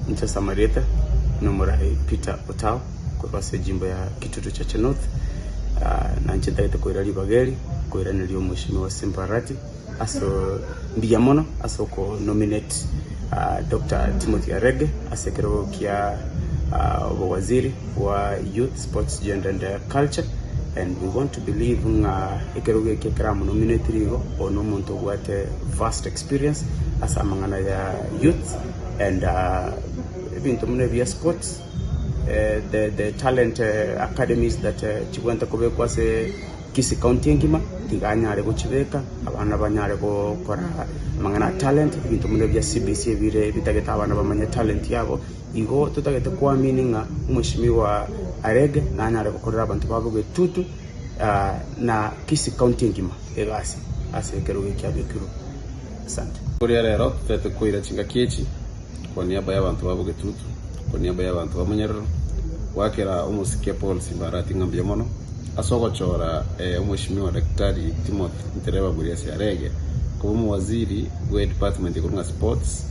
Mtasa Marietha Nomorai Peter Otao kwa jimbo ya Kitutu Chache North, na nchitaite kwa Bageri kwa nilio mheshimiwa Simbarati aso Mbiyamono aso ko nominate Dr. Timothy Arege asekero kia waziri wa Youth, Sports, Gender and Culture, and we want to believe ikeroge kekaramu nominate rigo ono muntu wate vast experience asa mangana ya youth and bintu mune via sports, the talent academies that chibwenta kobe kwase Kisi County ngima tiganyare kuchibeka abana banyare ko kora mangana talent bintu mune vya CBC bire bitageta abana bamanya talent yabo igo tutagete kwa meaninga mheshimiwa Arege na anyare gukorera abantu babo Getutu na Kisi County ngima egasi asekero w'icyabikiro. Asante. Kuri rero tete kuira chinga kichi kwa niaba y'abantu babo Getutu, kwa niaba y'abantu ba Munyerero wakera umusikia Paul Simbarati Mbiyamono asogochora umheshimiwa Daktari Timothy Ntereba Buriasi Arege kuba waziri wa department ya sports,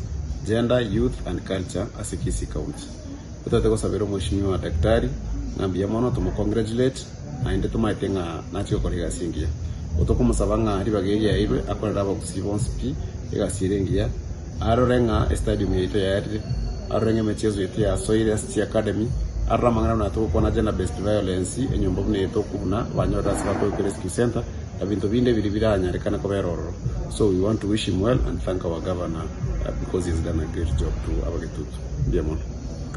gender, youth and culture asikisi county. Utate ko sabero mheshimiwa Daktari Mbiyamono tumo congratulate aende tumaitenga nacho kolega singia utokumusabanga ari bageria ibe akorera ba kusibonspi egasirengia arorenga stadium yetu yari arorenga michezo yetu ya Soile Academy aramangana na to kona gender based violence enyombo ne to kuna banyora saka rescue center abintu binde biribiranya rekana ko beroro. So we want to wish him well and thank our governor because he's done a great job to our Getutu. Mbiyamono.